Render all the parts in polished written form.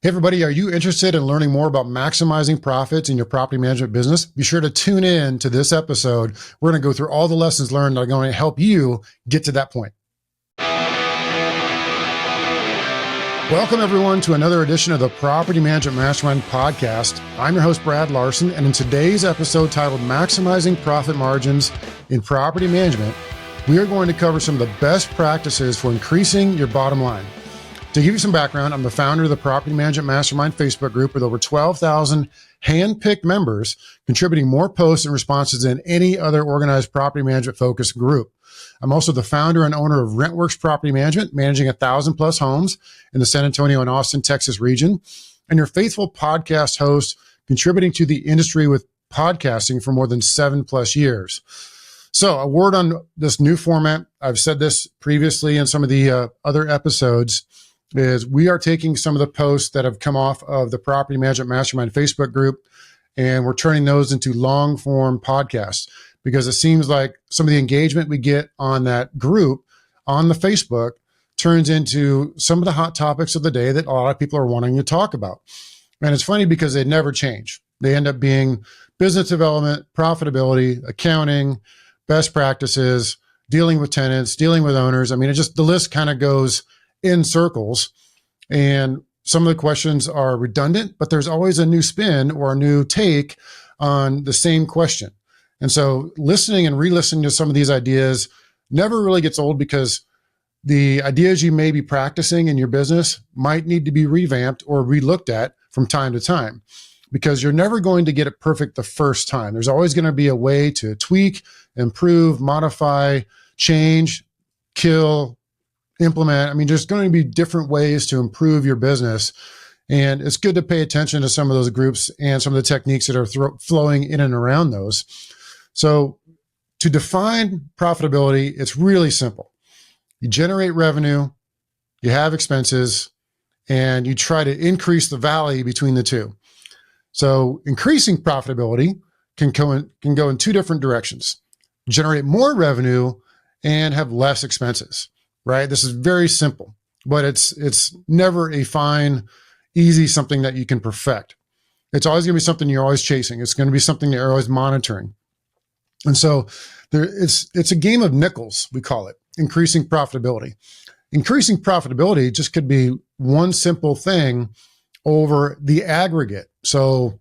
Hey, everybody, are you interested in learning more about maximizing profits in your property management business? Be sure to tune in to this episode. We're going to go through all the lessons learned that are going to help you get to that point. Welcome, everyone, to another edition of the Property Management Mastermind podcast. I'm your host, Brad Larson, and in today's episode titled Maximizing Profit Margins in Property Management, we are going to cover some of the best practices for increasing your bottom line. To give you some background, I'm the founder of the Property Management Mastermind Facebook group with over 12,000 hand-picked members contributing more posts and responses than any other organized property management focused group. I'm also the founder and owner of RentWorks Property Management, managing 1,000 plus homes in the San Antonio and Austin, Texas region, and your faithful podcast host, contributing to the industry with podcasting for more than 7 plus years. So a word on this new format. I've said this previously in some of the other episodes, is we are taking some of the posts that have come off of the Property Management Mastermind Facebook group, and we're turning those into long form podcasts because it seems like some of the engagement we get on that group on the Facebook turns into some of the hot topics of the day that a lot of people are wanting to talk about. And it's funny because they never change. They end up being business development, profitability, accounting, best practices, dealing with tenants, dealing with owners. I mean, the list kind of goes in circles, and some of the questions are redundant, but there's always a new spin or a new take on the same question. And so listening and re-listening to some of these ideas never really gets old because the ideas you may be practicing in your business might need to be revamped or re-looked at from time to time because you're never going to get it perfect the first time. There's always going to be a way to tweak, improve, modify, change, kill, implement. I mean, there's going to be different ways to improve your business. And it's good to pay attention to some of those groups and some of the techniques that are flowing in and around those. So to define profitability, it's really simple. You generate revenue, you have expenses, and you try to increase the valley between the two. So increasing profitability can go in two different directions. Generate more revenue and have less expenses. Right? This is very simple, but it's never a fine, easy something that you can perfect. It's always going to be something you're always chasing. It's going to be something you're always monitoring. And so it's a game of nickels, we call it, increasing profitability. Increasing profitability just could be one simple thing over the aggregate. So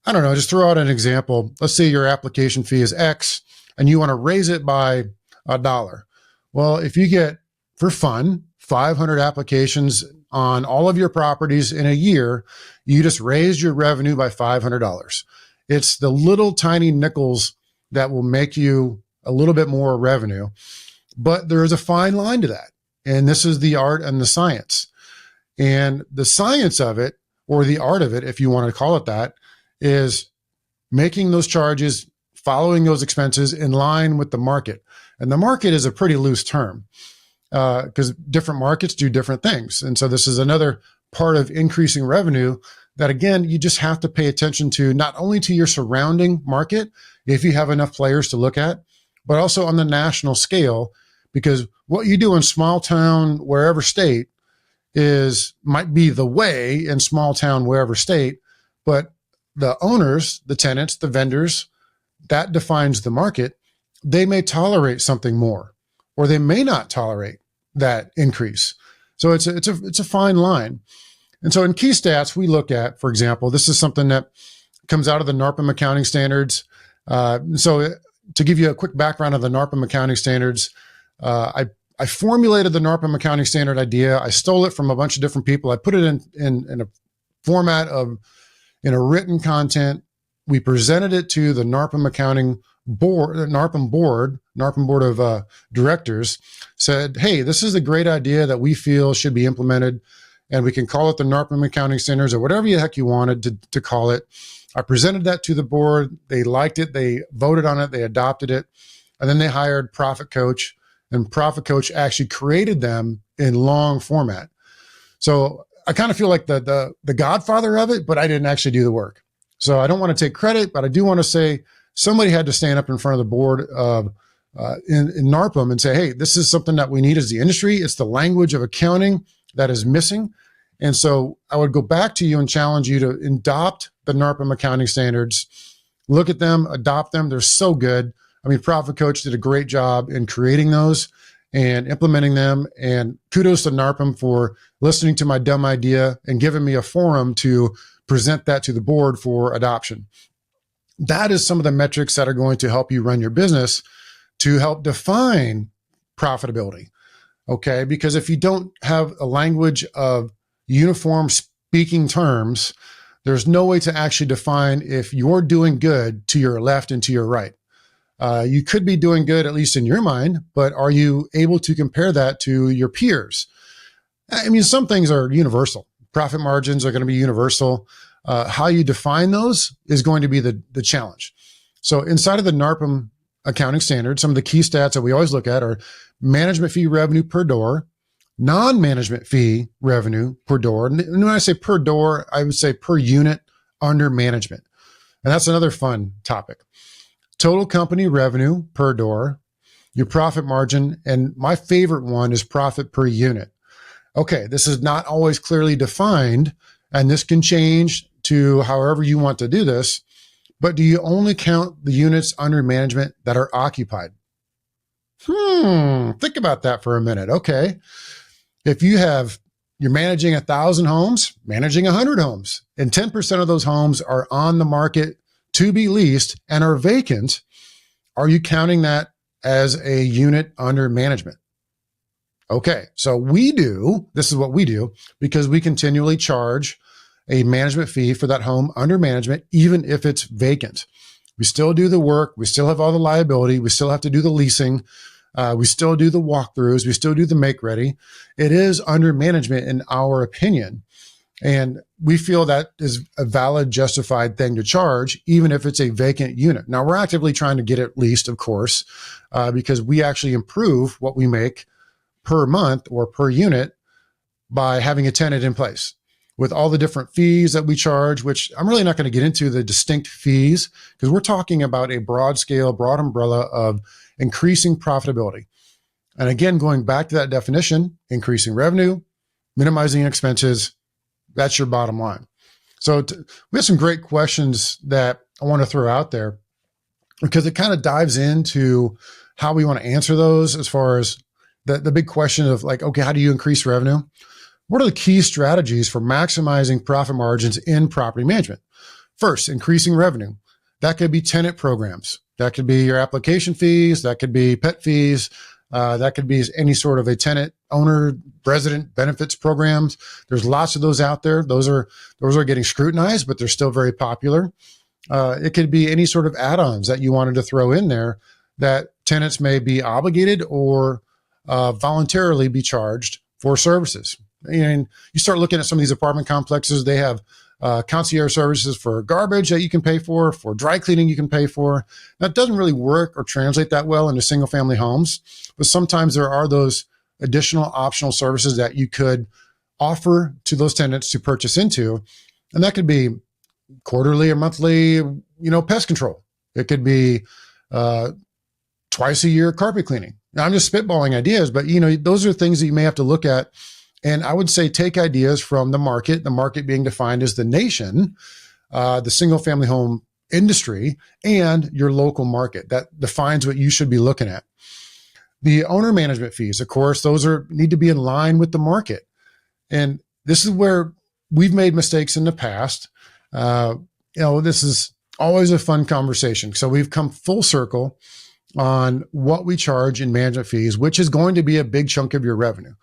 I don't know, just throw out an example. Let's say your application fee is X and you want to raise it by $1. Well, if you get, for fun, 500 applications on all of your properties in a year, you just raised your revenue by $500. It's the little tiny nickels that will make you a little bit more revenue, but there is a fine line to that. And this is the art and the science. And the science of it, or the art of it, if you want to call it that, is making those charges, following those expenses in line with the market. And the market is a pretty loose term, because different markets do different things. And so this is another part of increasing revenue that, again, you just have to pay attention to, not only to your surrounding market, if you have enough players to look at, but also on the national scale, because what you do in small town, wherever state might be the way in small town, wherever state, but the owners, the tenants, the vendors, that defines the market. They may tolerate something more, or they may not tolerate that increase. So it's a fine line. And so in key stats, we look at, for example, this is something that comes out of the NARPM accounting standards. So to give you a quick background of the NARPM accounting standards, I formulated the NARPM accounting standard idea. I stole it from a bunch of different people. I put it in a format in a written content. We presented it to the NARPM accounting board, NARPM board of directors, said, hey, this is a great idea that we feel should be implemented, and we can call it the NARPM accounting standards or whatever the heck you wanted to call it. I presented that to the board. They liked it. They voted on it. They adopted it. And then they hired Profit Coach, and Profit Coach actually created them in long format. So I kind of feel like the godfather of it, but I didn't actually do the work. So I don't want to take credit, but I do want to say somebody had to stand up in front of the board of in NARPM and say, hey, this is something that we need as the industry. It's the language of accounting that is missing. And so I would go back to you and challenge you to adopt the NARPM accounting standards, look at them, adopt them. They're so good. I mean, Profit Coach did a great job in creating those and implementing them. And kudos to NARPM for listening to my dumb idea and giving me a forum to present that to the board for adoption. That is some of the metrics that are going to help you run your business to help define profitability. Okay. Because if you don't have a language of uniform speaking terms, there's no way to actually define if you're doing good to your left and to your right. You could be doing good, at least in your mind, but are you able to compare that to your peers? I mean, some things are universal. Profit margins are going to be universal. How you define those is going to be the challenge. So inside of the NARPM accounting standard, some of the key stats that we always look at are management fee revenue per door, non-management fee revenue per door. And when I say per door, I would say per unit under management. And that's another fun topic. Total company revenue per door, your profit margin, and my favorite one is profit per unit. Okay, this is not always clearly defined, and this can change to however you want to do this, but do you only count the units under management that are occupied? Think about that for a minute. Okay. If you're managing 1,000 homes, managing 100 homes, and 10% of those homes are on the market to be leased and are vacant, are you counting that as a unit under management? Okay. So this is what we do because we continually charge a management fee for that home under management, even if it's vacant. We still do the work. We still have all the liability. We still have to do the leasing. We still do the walkthroughs. We still do the make ready. It is under management in our opinion. And we feel that is a valid, justified thing to charge, even if it's a vacant unit. Now, we're actively trying to get it leased, of course, because we actually improve what we make per month or per unit by having a tenant in place with all the different fees that we charge, which I'm really not going to get into the distinct fees because we're talking about a broad scale, broad umbrella of increasing profitability. And again, going back to that definition, increasing revenue, minimizing expenses, that's your bottom line. So we have some great questions that I want to throw out there because it kind of dives into how we want to answer those as far as the big question of like, okay, how do you increase revenue? What are the key strategies for maximizing profit margins in property management? First, increasing revenue. That could be tenant programs. That could be your application fees. That could be pet fees. That could be any sort of a tenant owner resident benefits programs. There's lots of those out there. Those are getting scrutinized, but they're still very popular. It could be any sort of add-ons that you wanted to throw in there that tenants may be obligated or voluntarily be charged for services. And you start looking at some of these apartment complexes, they have concierge services for garbage that you can pay for dry cleaning you can pay for. That doesn't really work or translate that well into single family homes, but sometimes there are those additional optional services that you could offer to those tenants to purchase into. And that could be quarterly or monthly, pest control. It could be twice a year carpet cleaning. Now I'm just spitballing ideas, but those are things that you may have to look at. And I would say take ideas from the market being defined as the nation, the single family home industry, and your local market. That defines what you should be looking at. The owner management fees, of course, those need to be in line with the market. And this is where we've made mistakes in the past. This is always a fun conversation. So we've come full circle on what we charge in management fees, which is going to be a big chunk of your revenue.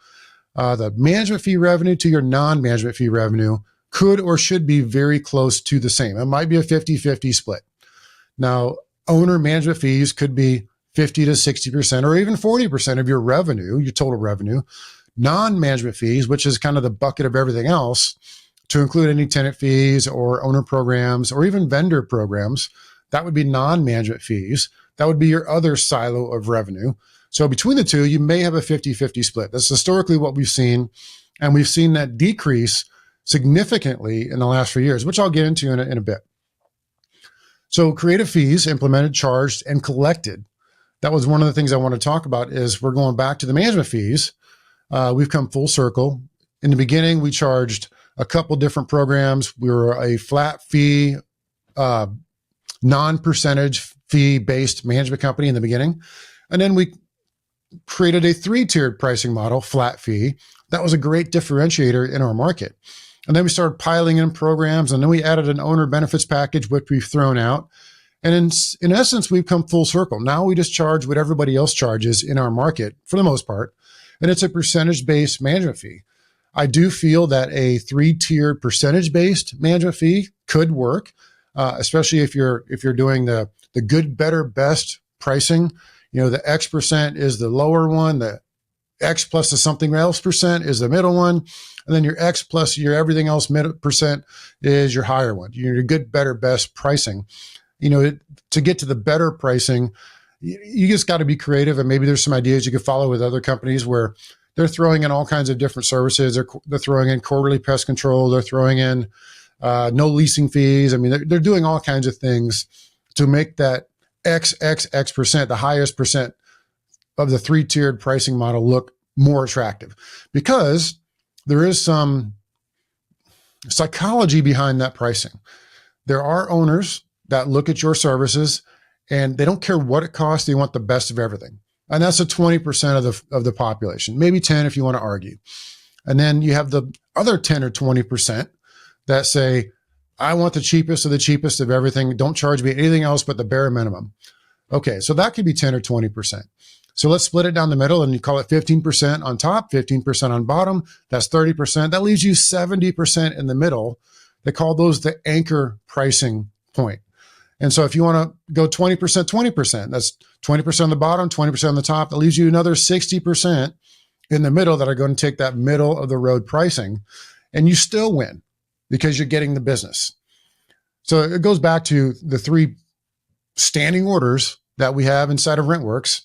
The management fee revenue to your non-management fee revenue could or should be very close to the same. It might be a 50-50 split. Now, owner management fees could be 50 to 60% or even 40% of your revenue, your total revenue. Non-management fees, which is kind of the bucket of everything else, to include any tenant fees or owner programs or even vendor programs, that would be non-management fees. That would be your other silo of revenue. So between the two, you may have a 50-50 split. That's historically what we've seen. And we've seen that decrease significantly in the last few years, which I'll get into in a bit. So creative fees implemented, charged, and collected. That was one of the things I want to talk about is we're going back to the management fees. We've come full circle. In the beginning, we charged a couple different programs. We were a flat fee, non-percentage fee based management company in the beginning. And then we created a 3-tiered pricing model, flat fee. That was a great differentiator in our market. And then we started piling in programs, and then we added an owner benefits package, which we've thrown out. And in essence, we've come full circle. Now we just charge what everybody else charges in our market for the most part. And it's a percentage-based management fee. I do feel that a 3-tiered percentage-based management fee could work, especially if you're doing the good, better, best pricing. The X percent is the lower one, the X plus the something else percent is the middle one, and then your X plus your everything else percent is your higher one. Your good, better, best pricing. To get to the better pricing, you just got to be creative, and maybe there's some ideas you could follow with other companies where they're throwing in all kinds of different services. They're throwing in quarterly pest control. They're throwing in no leasing fees. I mean, they're doing all kinds of things to make that X percent, the highest percent of the 3-tiered pricing model, look more attractive, because there is some psychology behind that pricing. There are owners that look at your services and they don't care what it costs. They want the best of everything. And that's a 20% of the population, maybe 10 if you want to argue. And then you have the other 10 or 20% that say, I want the cheapest of everything. Don't charge me anything else but the bare minimum. Okay, so that could be 10 or 20%. So let's split it down the middle, and you call it 15% on top, 15% on bottom. That's 30%. That leaves you 70% in the middle. They call those the anchor pricing point. And so if you want to go 20%, 20%, that's 20% on the bottom, 20% on the top. That leaves you another 60% in the middle that are going to take that middle of the road pricing, and you still win because you're getting the business. So it goes back to the 3 standing orders that we have inside of RentWorks: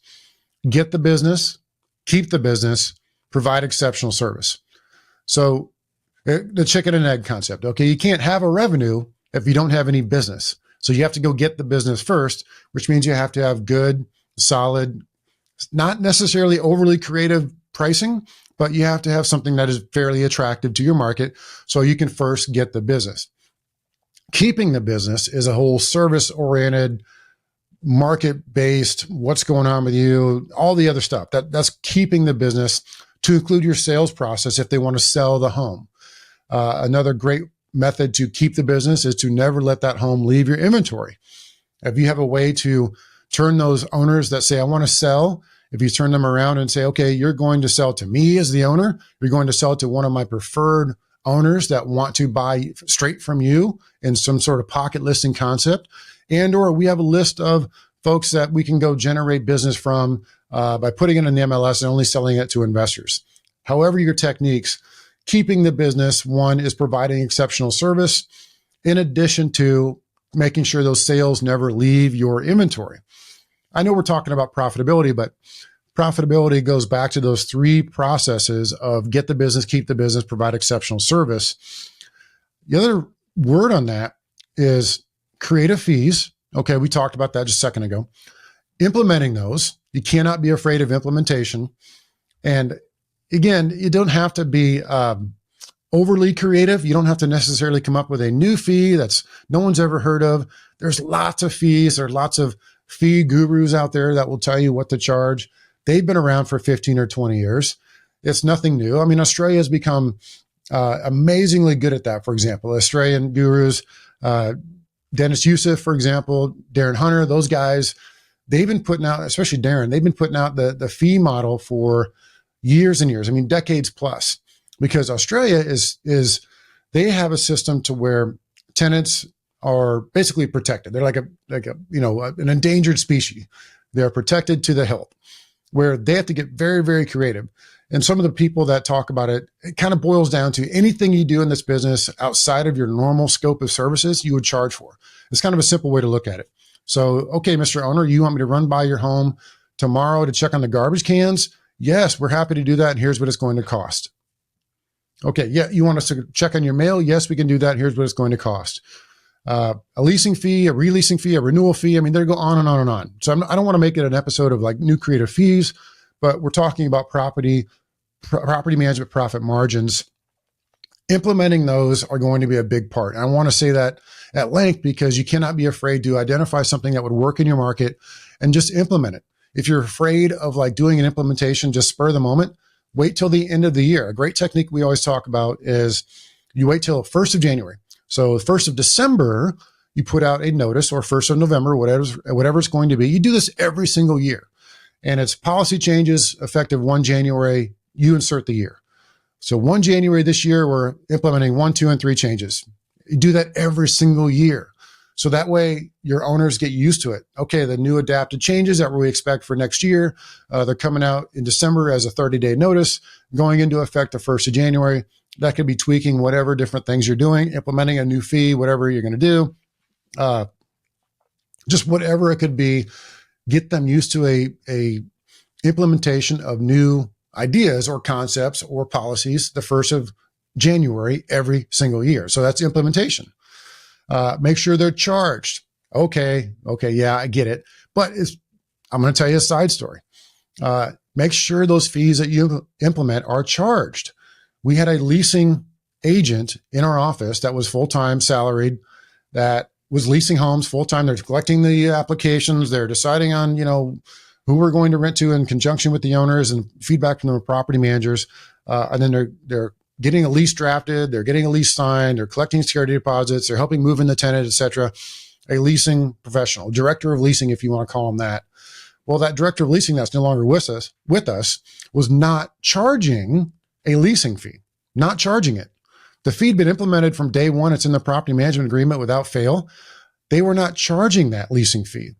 get the business, keep the business, provide exceptional service. So the chicken and egg concept. Okay, you can't have a revenue if you don't have any business. So you have to go get the business first, which means you have to have good, solid, not necessarily overly creative pricing, but you have to have something that is fairly attractive to your market so you can first get the business. Keeping the business is a whole service-oriented, market-based, what's going on with you, all the other stuff. That's keeping the business, to include your sales process if they want to sell the home. Another great method to keep the business is to never let that home leave your inventory. If you have a way to turn those owners that say, I want to sell, if you turn them around and say, okay, you're going to sell to me as the owner, you're going to sell to one of my preferred owners that want to buy straight from you in some sort of pocket listing concept, or we have a list of folks that we can go generate business from by putting it in the MLS and only selling it to investors. However, your techniques, keeping the business, one, is providing exceptional service, in addition to making sure those sales never leave your inventory. I know we're talking about profitability, but profitability goes back to those 3 processes of get the business, keep the business, provide exceptional service. The other word on that is creative fees. Okay, we talked about that just a second ago. Implementing those, you cannot be afraid of implementation. And again, you don't have to be overly creative. You don't have to necessarily come up with a new fee that's no one's ever heard of. There's lots of fees. There are lots of fee gurus out there that will tell you what to charge. They've been around for 15 or 20 years. It's nothing new. I mean, Australia has become amazingly good at that. For example, Australian gurus, Dennis Youssef, for example, Darren Hunter, those guys, they've been putting out, especially Darren, they've been putting out the fee model for years and years. I mean, decades plus, because Australia they have a system to where tenants are basically protected. They're like an endangered species. They're protected to the hilt, where they have to get very, very creative. And some of the people that talk about it, it kind of boils down to anything you do in this business outside of your normal scope of services, you would charge for. It's kind of a simple way to look at it. So, okay, Mr. Owner, you want me to run by your home tomorrow to check on the garbage cans? Yes, we're happy to do that. And here's what it's going to cost. Okay, yeah, you want us to check on your mail? Yes, we can do that. Here's what it's going to cost. A leasing fee, a releasing fee, a renewal fee. I mean, they go on and on and on. So I don't want to make it an episode of like new creative fees, but we're talking about property management profit margins Implementing those are going to be a big part. And I want to say that at length because you cannot be afraid to identify something that would work in your market and just implement it. If you're afraid of like doing an implementation, just spur the moment, wait till the end of the year. A great technique we always talk about is you wait till 1st of January. So 1st of December, you put out a notice, or 1st of November, whatever it's going to be. You do this every single year. And it's policy changes effective 1 January, you insert the year. So 1 January this year, we're implementing 1, 2, and 3 changes. You do that every single year. So that way your owners get used to it. Okay, the new adapted changes that we expect for next year, they're coming out in December as a 30-day notice, going into effect the 1st of January. That could be tweaking whatever different things you're doing, implementing a new fee, whatever you're going to do, just whatever it could be. Get them used to a implementation of new ideas or concepts or policies the 1st of January every single year. So that's implementation. Make sure they're charged. Okay, yeah, I get it. But I'm going to tell you a side story. Make sure those fees that you implement are charged. We had a leasing agent in our office that was full-time salaried, that was leasing homes full-time. They're collecting the applications. They're deciding on, who we're going to rent to in conjunction with the owners and feedback from the property managers. And then they're getting a lease drafted. They're getting a lease signed. They're collecting security deposits. They're helping move in the tenant, et cetera. A leasing professional, director of leasing, if you want to call him that. Well, that director of leasing that's no longer with us was not charging a leasing fee, not charging it. The fee had been implemented from day one. It's in the property management agreement without fail. They were not charging that leasing fee.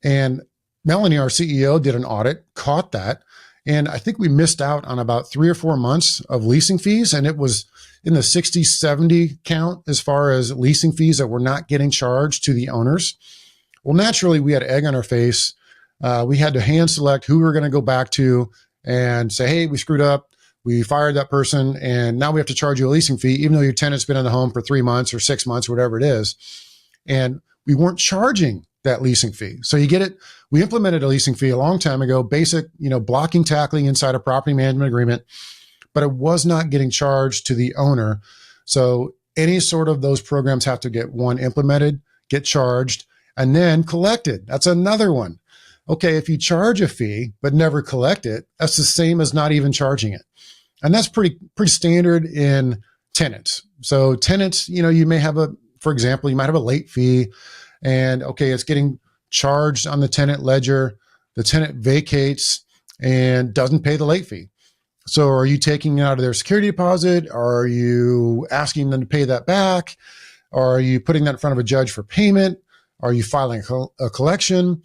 And Melanie, our CEO, did an audit, caught that. And I think we missed out on about 3 or 4 months of leasing fees. And it was in the 60, 70 count as far as leasing fees that were not getting charged to the owners. Well, naturally, we had egg on our face. We had to hand select who we were going to go back to and say, hey, we screwed up. We fired that person. And now we have to charge you a leasing fee, even though your tenant's been in the home for 3 months or 6 months, whatever it is. And we weren't charging that leasing fee. So you get it. We implemented a leasing fee a long time ago, basic, blocking, tackling inside a property management agreement, but it was not getting charged to the owner. So any sort of those programs have to get implemented, get charged, and then collected. That's another one. Okay, if you charge a fee but never collect it, that's the same as not even charging it. And that's pretty standard in tenants. So tenants, you may have for example, you might have a late fee, and okay, it's getting charged on the tenant ledger. The tenant vacates and doesn't pay the late fee. So are you taking it out of their security deposit? Are you asking them to pay that back? Are you putting that in front of a judge for payment? Are you filing a collection?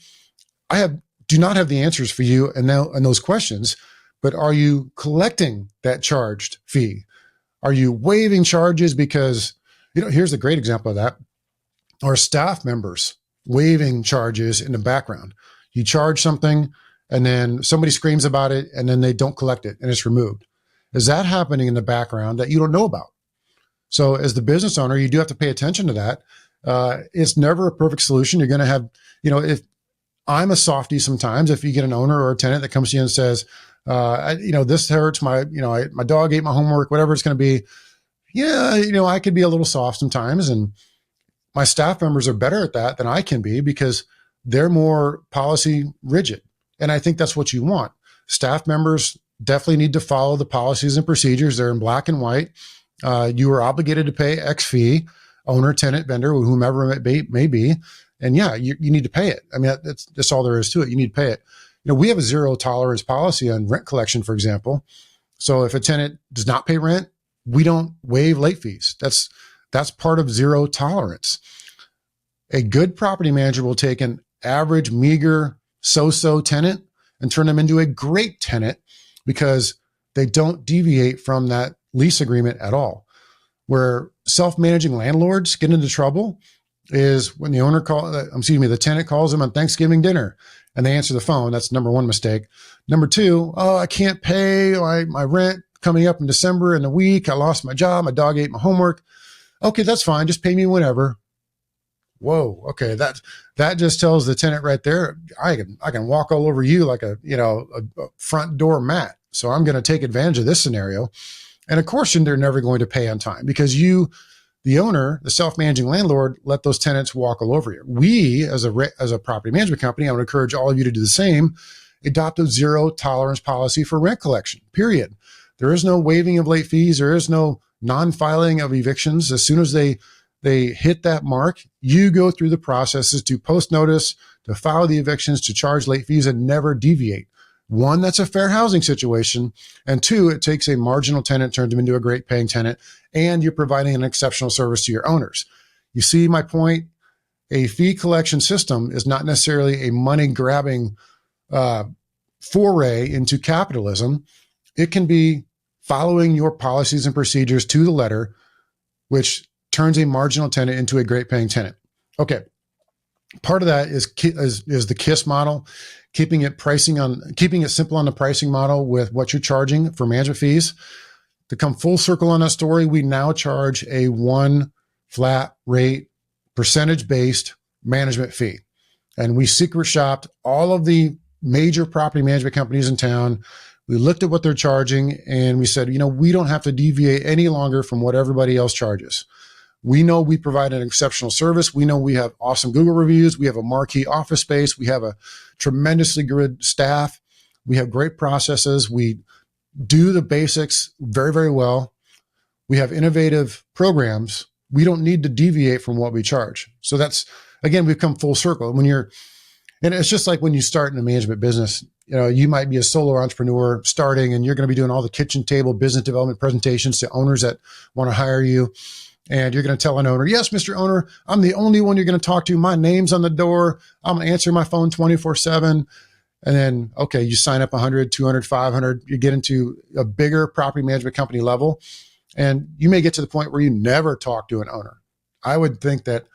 Do not have the answers for you and those questions, but are you collecting that charged fee? Are you waiving charges? Because, here's a great example of that. Our staff members waiving charges in the background. You charge something and then somebody screams about it and then they don't collect it and it's removed. Is that happening in the background that you don't know about? So as the business owner, you do have to pay attention to that. It's never a perfect solution. You're going to have, if I'm a softie sometimes, if you get an owner or a tenant that comes to you and says, this hurts, my dog ate my homework, whatever it's going to be. Yeah, I could be a little soft sometimes, and my staff members are better at that than I can be because they're more policy rigid. And I think that's what you want. Staff members definitely need to follow the policies and procedures. They're in black and white. You are obligated to pay X fee, owner, tenant, vendor, whomever it may be. And yeah, you need to pay it. I mean, that's all there is to it. You need to pay it. We have a 0 tolerance policy on rent collection, for example. So if a tenant does not pay rent, we don't waive late fees. That's part of 0 tolerance. A good property manager will take an average, meager, so-so tenant and turn them into a great tenant because they don't deviate from that lease agreement at all. Where self-managing landlords get into trouble is when the tenant calls them on Thanksgiving dinner and they answer the phone. That's number one mistake. Number two, I can't pay my rent coming up in December in a week. I lost my job. My dog ate my homework. Okay, that's fine. Just pay me whenever. Whoa. Okay. That just tells the tenant right there, I can walk all over you like a front door mat. So I'm going to take advantage of this scenario. And of course, they're never going to pay on time because you, the owner, the self-managing landlord, let those tenants walk all over you. We, as a property management company, I would encourage all of you to do the same. Adopt a zero tolerance policy for rent collection, period. There is no waiving of late fees. There is no non-filing of evictions. As soon as they hit that mark, you go through the processes to post notice, to file the evictions, to charge late fees, and never deviate. One, that's a fair housing situation. And two, it takes a marginal tenant, turns them into a great paying tenant, and you're providing an exceptional service to your owners. You see my point? A fee collection system is not necessarily a money grabbing foray into capitalism. It can be following your policies and procedures to the letter, which turns a marginal tenant into a great paying tenant. Okay. Part of that is the KISS model, keeping it simple on the pricing model with what you're charging for management fees. To come full circle on that story, we now charge a one flat rate, percentage-based management fee. And we secret shopped all of the major property management companies in town. We looked at what they're charging and we said, we don't have to deviate any longer from what everybody else charges. We know we provide an exceptional service. We know we have awesome Google reviews. We have a marquee office space. We have a tremendously good staff. We have great processes. We do the basics very, very well. We have innovative programs. We don't need to deviate from what we charge. So that's, again, we've come full circle. And it's just like when you start in a management business, you might be a solo entrepreneur starting and you're going to be doing all the kitchen table business development presentations to owners that want to hire you. And you're going to tell an owner, yes, Mr. Owner, I'm the only one you're going to talk to. My name's on the door. I'm going to answer my phone 24/7. And then, okay, you sign up 100, 200, 500, you get into a bigger property management company level. And you may get to the point where you never talk to an owner. I would think that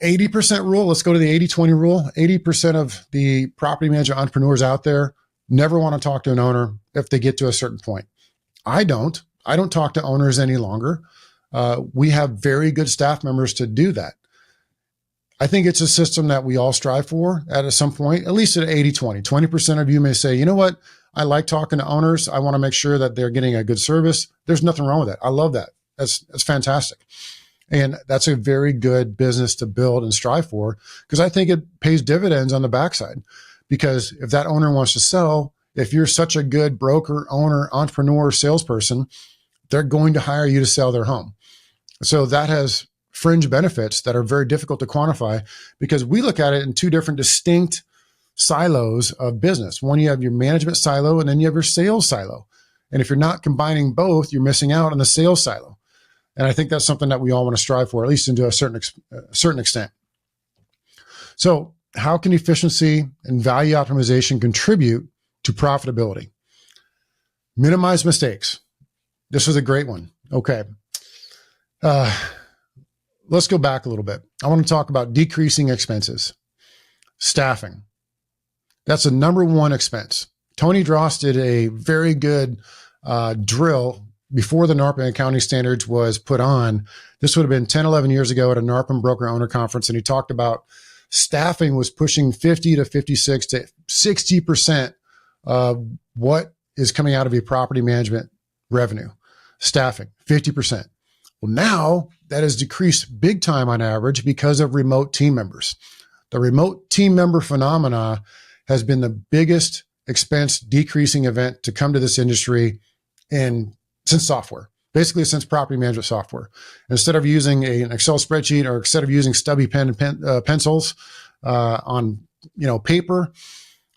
80% rule, let's go to the 80-20 rule. 80% of the property management entrepreneurs out there never want to talk to an owner if they get to a certain point. I don't talk to owners any longer. We have very good staff members to do that. I think it's a system that we all strive for at some point, at least at 80-20. 20% of you may say, you know what? I like talking to owners. I want to make sure that they're getting a good service. There's nothing wrong with that. I love that. That's fantastic. And that's a very good business to build and strive for because I think it pays dividends on the backside. Because if that owner wants to sell, if you're such a good broker, owner, entrepreneur, salesperson, they're going to hire you to sell their home. So that has fringe benefits that are very difficult to quantify because we look at it in two different distinct silos of business. One, you have your management silo and then you have your sales silo. And if you're not combining both, you're missing out on the sales silo. And I think that's something that we all want to strive for, at least into a certain extent. So how can efficiency and value optimization contribute to profitability? Minimize mistakes. This was a great one. Okay. Let's go back a little bit. I want to talk about decreasing expenses. Staffing. That's the number one expense. Tony Dross did a very good drill before the NARPM accounting standards was put on. This would have been 10, 11 years ago at a NARPM broker owner conference. And he talked about staffing was pushing 50 to 56 to 60% of what is coming out of a property management revenue. Staffing, 50%. Well, now that has decreased big time on average because of remote team members. The remote team member phenomena has been the biggest expense decreasing event to come to this industry since software, basically since property management software. Instead of using an Excel spreadsheet or instead of using stubby pencils on paper,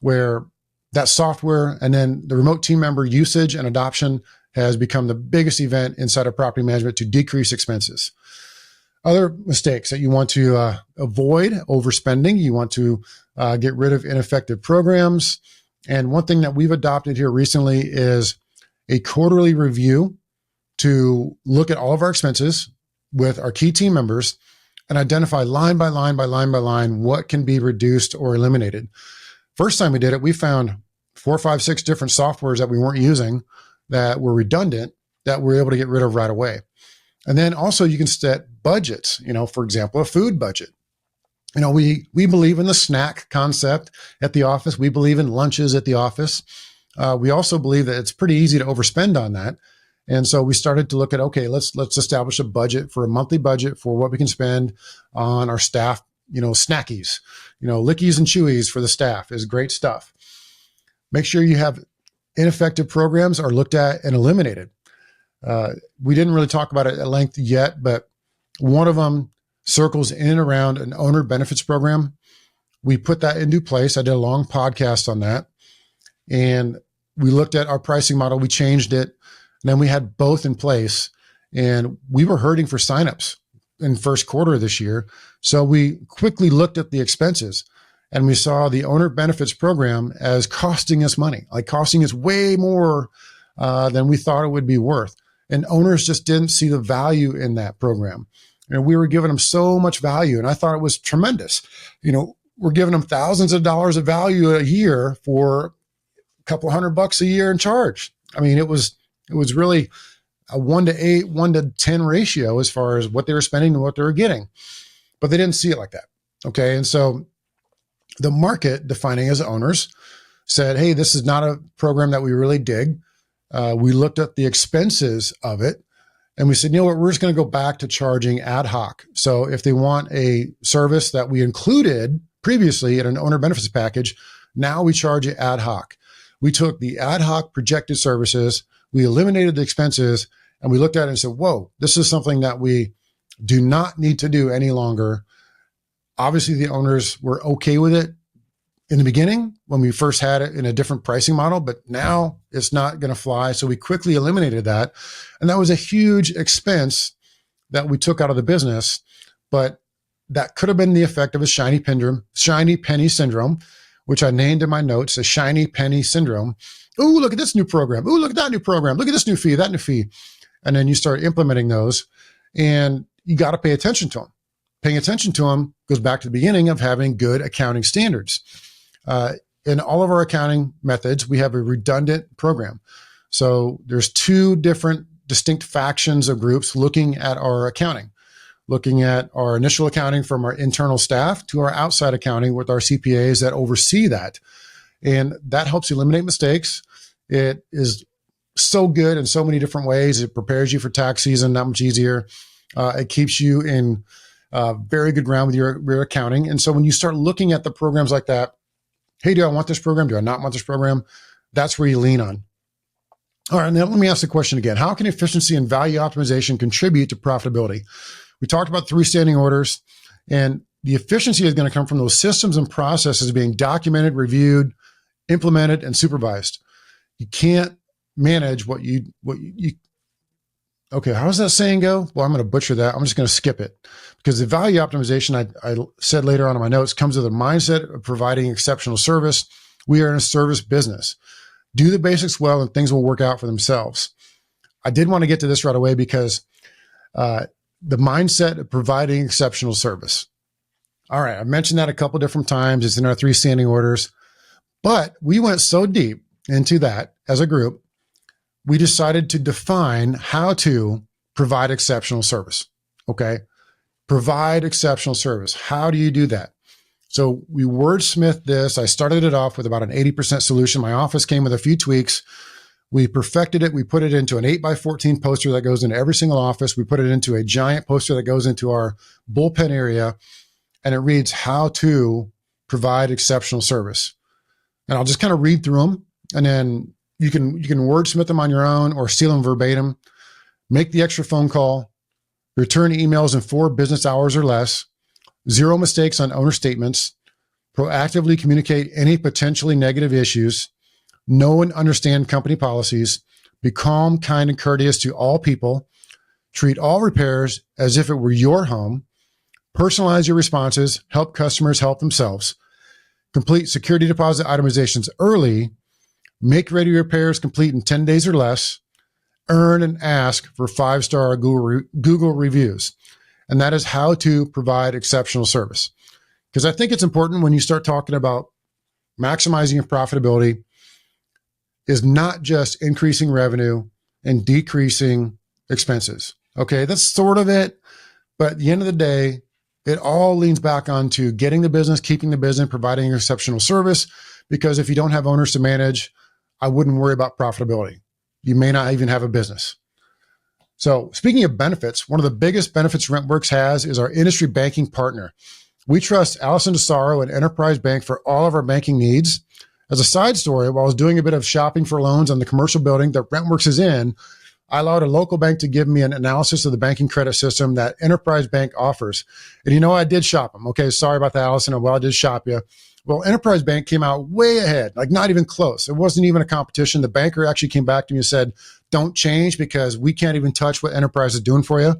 where that software and then the remote team member usage and adoption has become the biggest event inside of property management to decrease expenses. Other mistakes that you want to avoid: overspending. You want to get rid of ineffective programs. And one thing that we've adopted here recently is a quarterly review to look at all of our expenses with our key team members and identify line by line by line by line what can be reduced or eliminated. First time we did it, we found 4, 5, 6 different softwares that we weren't using that were redundant that we're able to get rid of right away. And then also you can set budgets, for example, a food budget. We believe in the snack concept at the office. We believe in lunches at the office. We also believe that it's pretty easy to overspend on that. And so we started to look at, okay, let's establish a budget for a monthly budget for what we can spend on our staff, snackies, lickies and chewies for the staff is great stuff. Make sure you have ineffective programs are looked at and eliminated. We didn't really talk about it at length yet, but one of them circles in and around an owner benefits program. We put that into place. I did a long podcast on that. And we looked at our pricing model. We changed it. And then we had both in place. And we were hurting for signups in first quarter of this year. So we quickly looked at the expenses and we saw the owner benefits program as costing us money, like costing us way more than we thought it would be worth. And owners just didn't see the value in that program. And we were giving them so much value. And I thought it was tremendous. We're giving them thousands of dollars of value a year for a couple $100 a year in charge. I mean, it was really a 1-to-8, 1-to-10 ratio as far as what they were spending and what they were getting, but they didn't see it like that. Okay. And so the market, defining as owners, said, hey, this is not a program that we really dig. We looked at the expenses of it and we said, you know what, we're just going to go back to charging ad hoc. So if they want a service that we included previously in an owner benefits package, now we charge it ad hoc. We took the ad hoc projected services, we eliminated the expenses, and we looked at it and said, whoa, this is something that we do not need to do any longer. Obviously, the owners were okay with it in the beginning when we first had it in a different pricing model, but now it's not going to fly. So we quickly eliminated that. And that was a huge expense that we took out of the business, but that could have been the effect of a shiny penny syndrome, which I named in my notes, a shiny penny syndrome. Ooh, look at this new program. Ooh, look at that new program. Look at this new fee, that new fee. And then you start implementing those and you got to pay attention to them. Paying attention to them goes back to the beginning of having good accounting standards. In all of our accounting methods, we have a redundant program. So there's two different distinct factions of groups looking at our accounting, looking at our initial accounting from our internal staff to our outside accounting with our CPAs that oversee that. And that helps eliminate mistakes. It is so good in so many different ways. It prepares you for tax season that much easier. It keeps you in very good ground with your accounting. And so when you start looking at the programs like that, hey, do I want this program? Do I not want this program? That's where you lean on. All right, now let me ask the question again. How can efficiency and value optimization contribute to profitability? We talked about 3 standing orders, and the efficiency is going to come from those systems and processes being documented, reviewed, implemented, and supervised. You can't manage what you okay, how does that saying go? Well, I'm going to butcher that. I'm just going to skip it because the value optimization, I said later on in my notes, comes with a mindset of providing exceptional service. We are in a service business. Do the basics well and things will work out for themselves. I did want to get to this right away because the mindset of providing exceptional service. All right, I mentioned that a couple different times. It's in our 3 standing orders, but we went so deep into that as a group, we decided to define how to provide exceptional service. Okay. Provide exceptional service. How do you do that? So we wordsmithed this. I started it off with about an 80% solution. My office came with a few tweaks. We perfected it. We put it into an 8x14 poster that goes into every single office. We put it into a giant poster that goes into our bullpen area. And it reads how to provide exceptional service. And I'll just kind of read through them. And then you can wordsmith them on your own or steal them verbatim. Make the extra phone call. Return emails in 4 business hours or less. 0 mistakes on owner statements. Proactively communicate any potentially negative issues. Know and understand company policies. Be calm, kind, and courteous to all people. Treat all repairs as if it were your home. Personalize your responses. Help customers help themselves. Complete security deposit itemizations early. Make ready repairs complete in 10 days or less. Earn and ask for 5-star Google reviews. And that is how to provide exceptional service. Because I think it's important when you start talking about maximizing your profitability is not just increasing revenue and decreasing expenses. Okay, that's sort of it. But at the end of the day, it all leans back onto getting the business, keeping the business, providing exceptional service. Because if you don't have owners to manage, I wouldn't worry about profitability. You may not even have a business. So speaking of benefits, one of the biggest benefits RentWorks has is our industry banking partner. We trust Allison DeSaro and Enterprise Bank for all of our banking needs. As a side story, while I was doing a bit of shopping for loans on the commercial building that RentWorks is in, I allowed a local bank to give me an analysis of the banking credit system that Enterprise Bank offers. And I did shop them. Okay, sorry about that, Allison. Well, I did shop you. Well, Enterprise Bank came out way ahead, like not even close. It wasn't even a competition. The banker actually came back to me and said, don't change because we can't even touch what Enterprise is doing for you.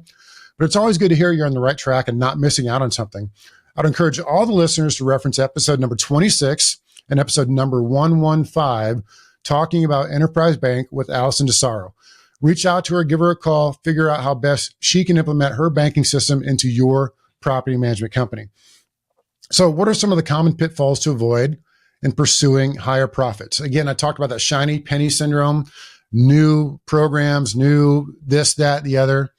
But it's always good to hear you're on the right track and not missing out on something. I'd encourage all the listeners to reference episode number 26 and episode number 115, talking about Enterprise Bank with Allison DeSaro. Reach out to her, give her a call, figure out how best she can implement her banking system into your property management company. So what are some of the common pitfalls to avoid in pursuing higher profits? Again, I talked about that shiny penny syndrome, new programs, new this, that, the other.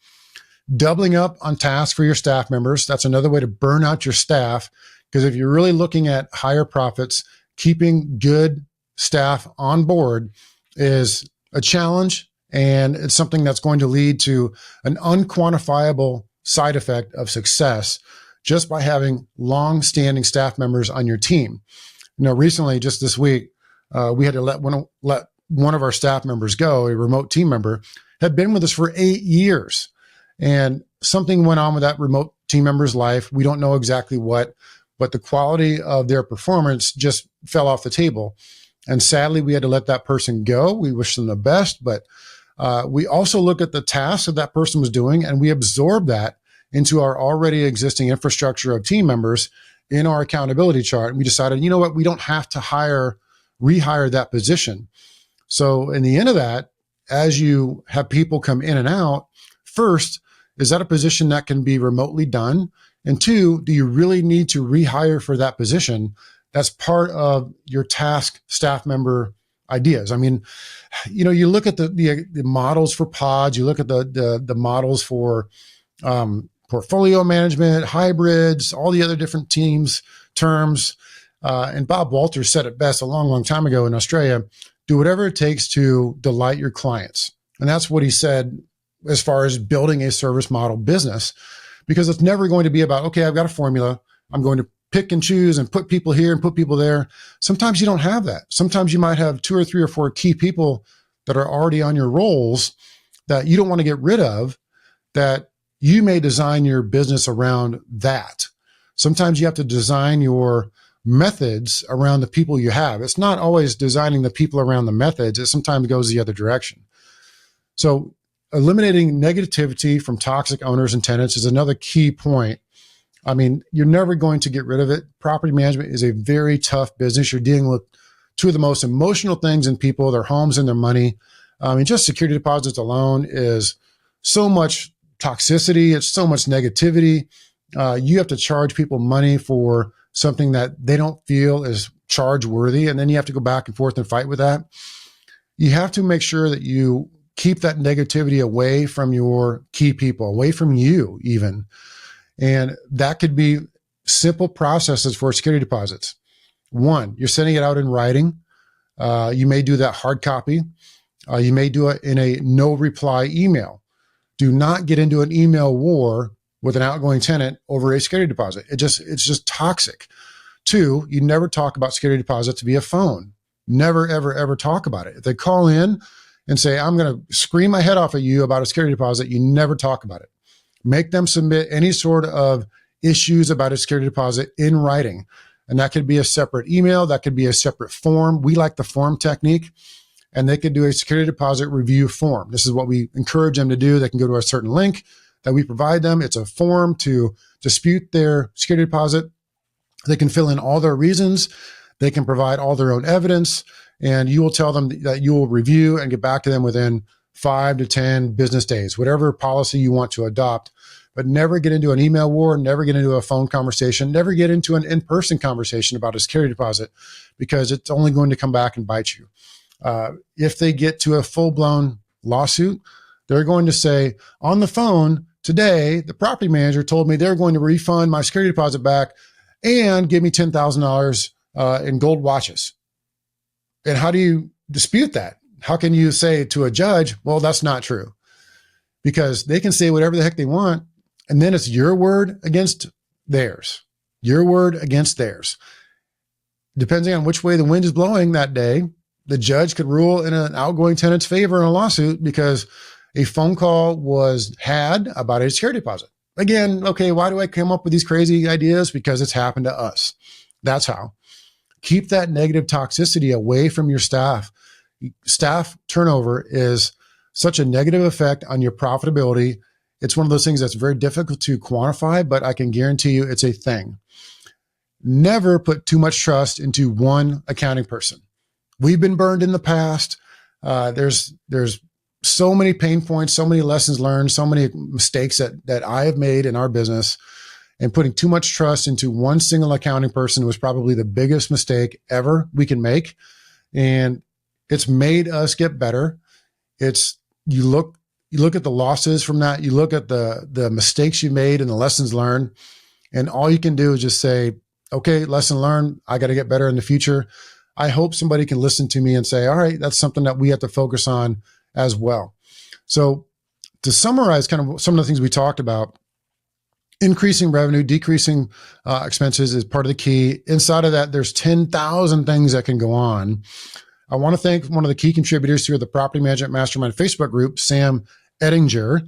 Doubling up on tasks for your staff members. That's another way to burn out your staff, because if you're really looking at higher profits, keeping good staff on board is a challenge, and it's something that's going to lead to an unquantifiable side effect of success just by having long-standing staff members on your team. Recently, just this week, we had to let one of our staff members go, a remote team member, had been with us for 8 years. And something went on with that remote team member's life. We don't know exactly what, but the quality of their performance just fell off the table. And sadly, we had to let that person go. We wish them the best, but we also look at the tasks that person was doing, and we absorb that into our already existing infrastructure of team members in our accountability chart. And we decided, you know what, we don't have to rehire that position. So in the end of that, as you have people come in and out, first, is that a position that can be remotely done? And two, do you really need to rehire for that position? That's part of your task staff member ideas. I mean, you look at the models for pods, you look at the models for portfolio management, hybrids, all the other different terms. And Bob Walters said it best a long, long time ago in Australia, do whatever it takes to delight your clients. And that's what he said as far as building a service model business, because it's never going to be about, okay, I've got a formula. I'm going to pick and choose and put people here and put people there. Sometimes you don't have that. Sometimes you might have 2 or 3 or 4 key people that are already on your roles that you don't want to get rid of, that you may design your business around that. Sometimes you have to design your methods around the people you have. It's not always designing the people around the methods. It sometimes goes the other direction. So eliminating negativity from toxic owners and tenants is another key point. I mean, you're never going to get rid of it. Property management is a very tough business. You're dealing with 2 of the most emotional things in people, their homes and their money. Just security deposits alone is so much toxicity. It's so much negativity. You have to charge people money for something that they don't feel is charge worthy. And then you have to go back and forth and fight with that. You have to make sure that you keep that negativity away from your key people, away from you even. And that could be simple processes for security deposits. 1, you're sending it out in writing. You may do that hard copy. You may do it in a no reply email. Do not get into an email war with an outgoing tenant over a security deposit. It's just toxic. 2, you never talk about security deposits via phone. Never, ever, ever talk about it. If they call in and say, I'm going to scream my head off at you about a security deposit, you never talk about it. Make them submit any sort of issues about a security deposit in writing. And that could be a separate email. That could be a separate form. We like the form technique. And they could do a security deposit review form. This is what we encourage them to do. They can go to a certain link that we provide them. It's a form to dispute their security deposit. They can fill in all their reasons. They can provide all their own evidence. And you will tell them that you will review and get back to them within 5 to 10 business days, whatever policy you want to adopt. But never get into an email war, never get into a phone conversation, never get into an in-person conversation about a security deposit, because it's only going to come back and bite you. If they get to a full-blown lawsuit, they're going to say, on the phone today, the property manager told me they're going to refund my security deposit back and give me $10,000 in gold watches. And how do you dispute that? How can you say to a judge, well, that's not true? because they can say whatever the heck they want. And then it's your word against theirs, your word against theirs. Depending on which way the wind is blowing that day, the judge could rule in an outgoing tenant's favor in a lawsuit because a phone call was had about a security deposit. Again, okay, why do I come up with these crazy ideas? Because it's happened to us. That's how. Keep that negative toxicity away from your staff. Staff turnover is such a negative effect on your profitability. It's one of those things that's very difficult to quantify, but I can guarantee you it's a thing. Never put too much trust into one accounting person. We've been burned in the past. There's so many pain points, so many lessons learned, so many mistakes that I have made in our business. And putting too much trust into one single accounting person was probably the biggest mistake ever we can make. And it's made us get better. You look at the losses from that, you look at the mistakes you made and the lessons learned, and all you can do is just say, okay, lesson learned, I got to get better in the future. I hope somebody can listen to me and say, all right, that's something that we have to focus on as well. So to summarize kind of some of the things we talked about, increasing revenue, decreasing expenses is part of the key. Inside of that, there's 10,000 things that can go on. I want to thank one of the key contributors here at the Property Management Mastermind Facebook group, Sam Ettinger,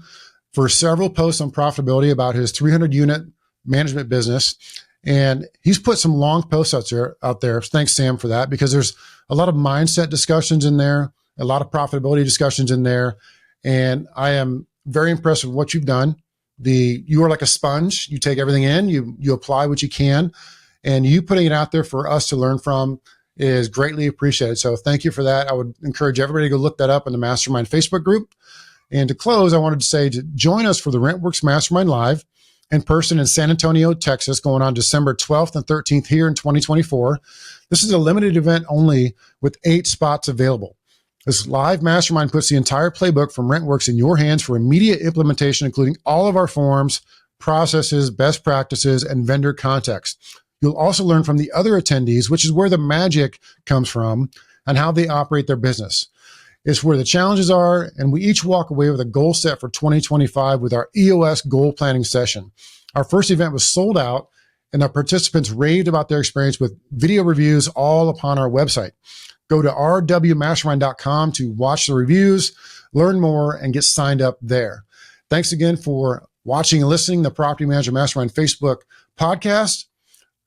for several posts on profitability about his 300 unit management business. And he's put some long posts out there. Thanks, Sam, for that, because there's a lot of mindset discussions in there, a lot of profitability discussions in there. And I am very impressed with what you've done. You are like a sponge. You take everything in, you apply what you can, and you putting it out there for us to learn from is greatly appreciated. So thank you for that. I would encourage everybody to go look that up in the Mastermind Facebook group. And to close, I wanted to say to join us for the RentWorks Mastermind Live in person in San Antonio, Texas, going on December 12th and 13th here in 2024. This is a limited event only with 8 spots available. This live mastermind puts the entire playbook from RentWorks in your hands for immediate implementation, including all of our forms, processes, best practices, and vendor context. You'll also learn from the other attendees, which is where the magic comes from, and how they operate their business. It's where the challenges are, and we each walk away with a goal set for 2025 with our EOS goal planning session. Our first event was sold out, and our participants raved about their experience with video reviews all upon our website. Go to rwmastermind.com to watch the reviews, learn more, and get signed up there. Thanks again for watching and listening to the Property Manager Mastermind Facebook podcast.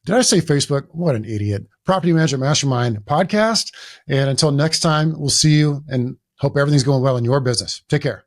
Did I say Facebook? What an idiot. Property Manager Mastermind podcast. And until next time, we'll see you and hope everything's going well in your business. Take care.